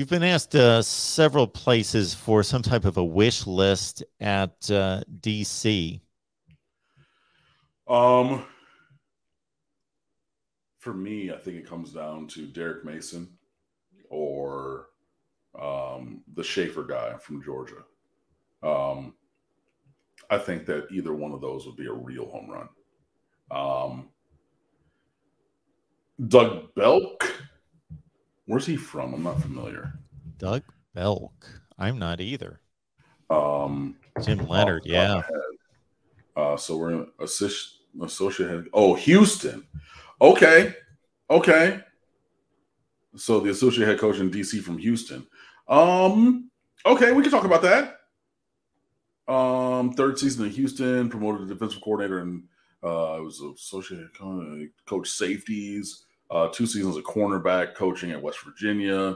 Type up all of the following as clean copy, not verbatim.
You've been asked several places for some type of a wish list at DC. For me, I think it comes down to Derek Mason or the Schaefer guy from Georgia. I think that either one of those would be a real home run. Doug Belk, where's he from? I'm not familiar. Doug Belk, I'm not either. Jim Leonard, Oh, yeah. So we're in associate head. Oh, Houston. Okay. So the associate head coach in DC from Houston. Okay, we can talk about that. Third season in Houston, promoted to defensive coordinator, and it was associate coach safeties. 2 seasons of cornerback coaching at West Virginia.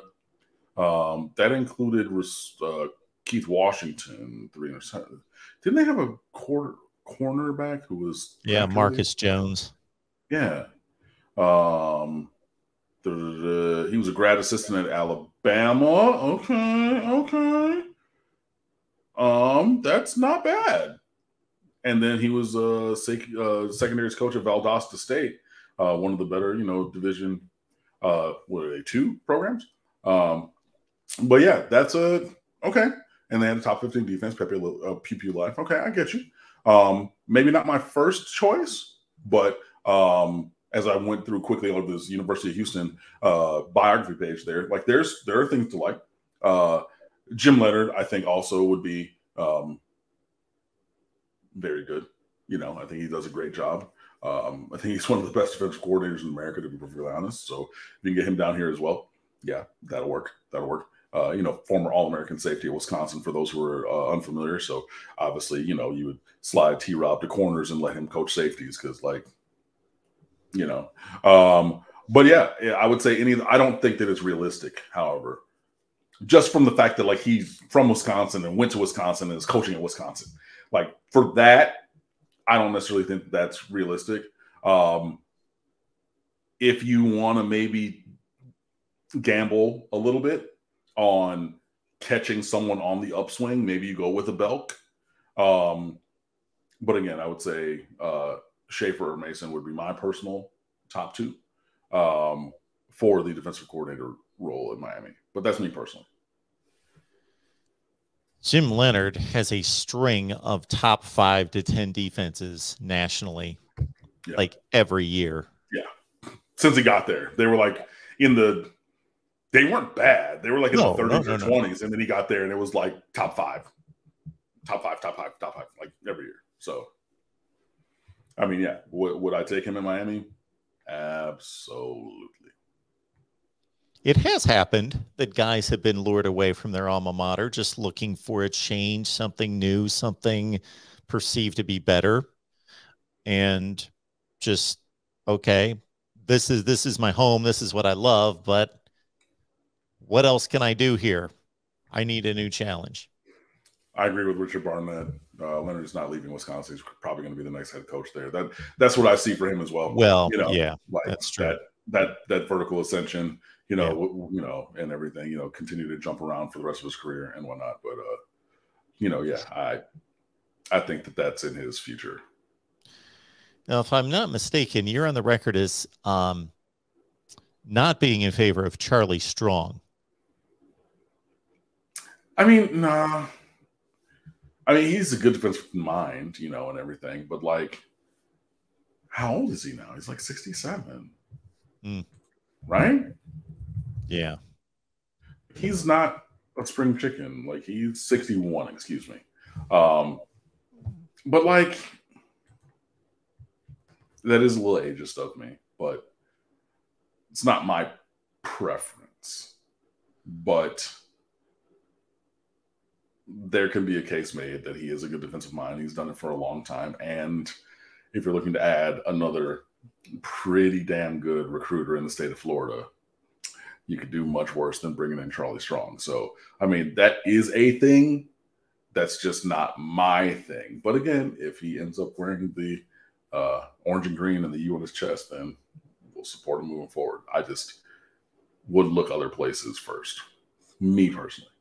That included Keith Washington, 3 interceptions. Didn't they have a cornerback who was Marcus Jones? Yeah. He was a grad assistant at Alabama. Okay. That's not bad. And then he was secondaries coach at Valdosta State, one of the better, division, what are they, 2 programs? But yeah, that's okay. And they had a top 15 defense, Pew Life. Okay, I get you. Maybe not my first choice, but as I went through quickly on this University of Houston biography page there, like there are things to like. Jim Leonard, I think, also would be very good. I think he does a great job. I think he's one of the best defensive coordinators in America, to be perfectly honest. So if you can get him down here as well, yeah, that'll work. Former All-American safety at Wisconsin, for those who are unfamiliar. So obviously, you would slide T-Rob to corners and let him coach safeties because, but yeah, I would say I don't think that it's realistic, however, just from the fact that like he's from Wisconsin and went to Wisconsin and is coaching at Wisconsin. Like for that, I don't necessarily think that's realistic. If you want to maybe gamble a little bit on catching someone on the upswing, maybe you go with a Belk. But again, I would say Schaefer or Mason would be my personal top 2 for the defensive coordinator role in Miami. But that's me personally. Jim Leonard has a string of top 5 to 10 defenses nationally, like every year. Yeah. Since he got there, they were like they weren't bad. They were like in the 30s or 20s. And then he got there and it was like top 5, like every year. So, I mean, yeah. Would I take him in Miami? Absolutely. It has happened that guys have been lured away from their alma mater, just looking for a change, something new, something perceived to be better. And just, okay, this is my home. This is what I love, but what else can I do here? I need a new challenge. I agree with Richard Barnett. Leonard is not leaving Wisconsin. He's probably going to be the next head coach there. That's what I see for him as well. Well, yeah, that's true. That vertical ascension, and everything, continue to jump around for the rest of his career and whatnot. But, I think that's in his future. Now, if I'm not mistaken, you're on the record as not being in favor of Charlie Strong. I mean, nah. I mean, he's a good defensive mind, and everything. But, like, how old is he now? He's like 67. Right? Yeah. He's not a spring chicken. Like, he's 61, excuse me. But, like, that is a little ageist of me. But it's not my preference. But there can be a case made that he is a good defensive mind. He's done it for a long time. And if you're looking to add another pretty damn good recruiter in the state of Florida, you could do much worse than bringing in Charlie Strong. So, I mean, that is a thing. That's just not my thing. But again, if he ends up wearing the orange and green and the U on his chest, then we'll support him moving forward. I just would look other places first. Me personally.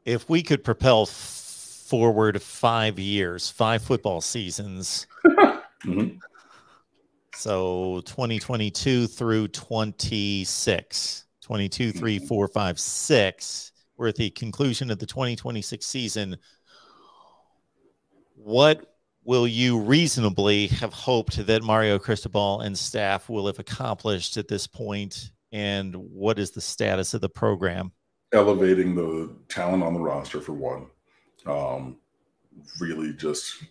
If we could propel forward 5 years, 5 football seasons, Mm-hmm. so 2022 through 26, 22, 3, 4, 5, 6, we're at the conclusion of the 2026 season. What will you reasonably have hoped that Mario Cristobal and staff will have accomplished at this point? And what is the status of the program? Elevating the talent on the roster, for one. Really just,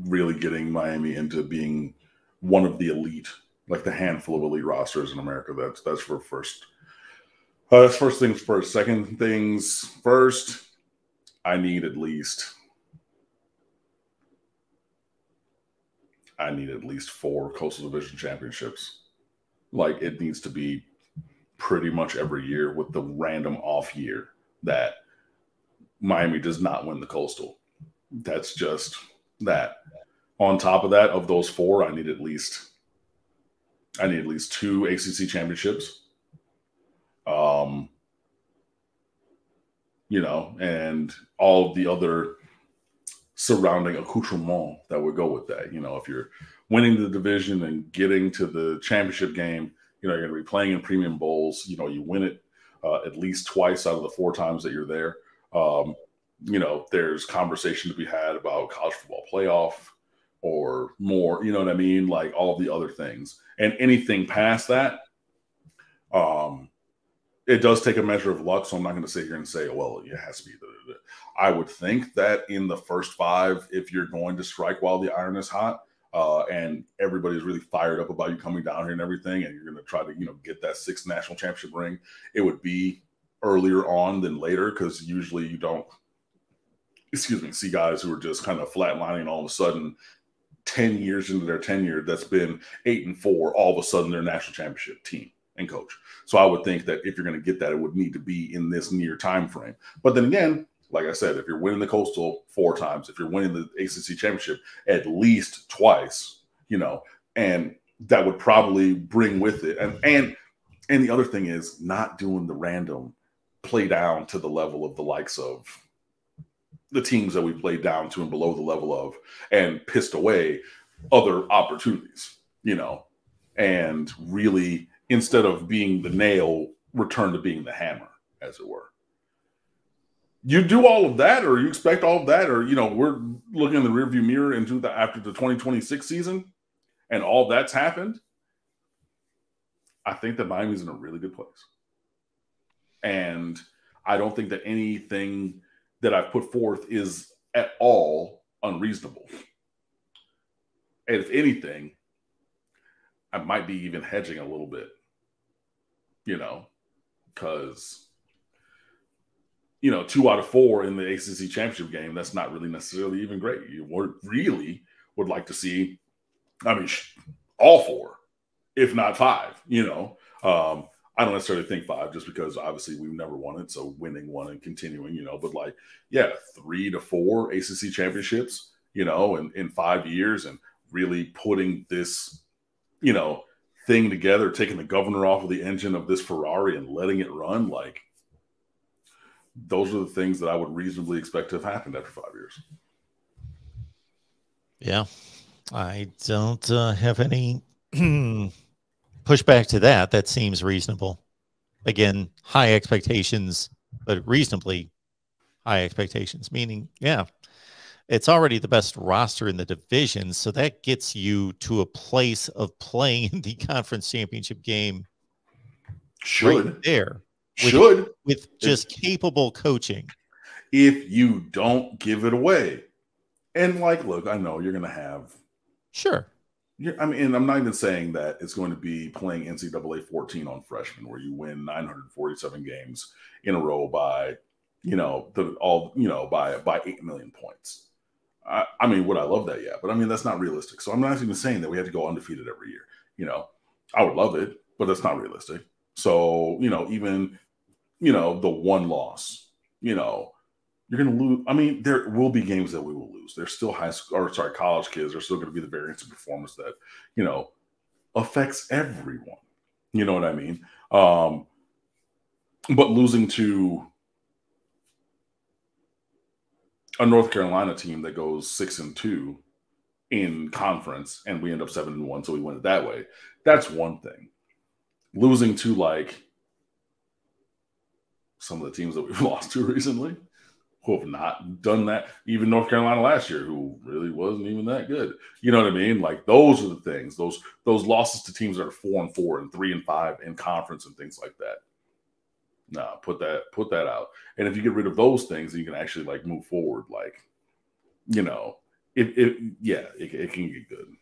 really getting Miami into being one of the elite, like the handful of elite rosters in America. That's for first. That's first things first. Second things first, I need at least 4 Coastal Division championships. Like, it needs to be pretty much every year, with the random off year that Miami does not win the Coastal. That's just that. On top of that, of those 4, I need at least 2 ACC championships. And all of the other surrounding accoutrement that would go with that. If you're winning the division and getting to the championship game, you're going to be playing in premium bowls. You win it at least twice out of the 4 times that you're there. There's conversation to be had about college football playoff or more, you know what I mean? Like, all the other things. And anything past that, it does take a measure of luck. So I'm not going to sit here and say, well, it has to be. I would think that in the first 5, if you're going to strike while the iron is hot, and everybody's really fired up about you coming down here and everything, and you're going to try to, get that 6th national championship ring, it would be earlier on than later, because usually you don't, see guys who are just kind of flatlining, all of a sudden 10 years into their tenure that's been 8-4, all of a sudden they're national championship team and coach. So I would think that if you're going to get that, it would need to be in this near time frame. But then again, like I said, if you're winning the Coastal 4 times, if you're winning the ACC championship at least twice, and that would probably bring with it. And the other thing is not doing the random play down to the level of the likes of the teams that we played down to and below the level of, and pissed away other opportunities, and really, instead of being the nail, return to being the hammer, as it were. You do all of that, or you expect all of that, or, we're looking in the rearview mirror after the 2026 season, and all that's happened. I think that Miami's in a really good place. And I don't think that anything that I've put forth is at all unreasonable. And if anything, I might be even hedging a little bit, because, 2 out of 4 in the ACC championship game, that's not really necessarily even great. You really would like to see, all 4, if not 5, I don't necessarily think 5, just because obviously we've never won it. So winning 1 and continuing, but 3 to 4 ACC championships, in 5 years, and really putting this, thing together, taking the governor off of the engine of this Ferrari and letting it run. Like, those are the things that I would reasonably expect to have happened after 5 years. Yeah, I don't have any pushback to that. That seems reasonable. Again, high expectations, but reasonably high expectations, meaning, it's already the best roster in the division. So that gets you to a place of playing in the conference championship game. Right there. With just capable coaching. If you don't give it away. And look, I know you're going to have. Sure. And I'm not even saying that it's going to be playing NCAA 14 on freshmen, where you win 947 games in a row by, by 8 million points. Would I love that? Yeah. But that's not realistic. So I'm not even saying that we have to go undefeated every year. I would love it, but that's not realistic. So, even, the 1 loss, you're going to lose. There will be games that we will lose. There's still college kids are still going to be the variance of performance that, affects everyone. You know what I mean? But losing to a North Carolina team that goes 6-2 in conference, and we end up 7-1, so we win it that way. That's one thing. Losing to like some of the teams that we've lost to recently, who have not done that. Even North Carolina last year, who really wasn't even that good. You know what I mean? Like those are the things. Those losses to teams that are 4-4 and 3-5 in conference and things like that. Nah, put that out. And if you get rid of those things, you can actually like move forward. Like, you know, it can get good.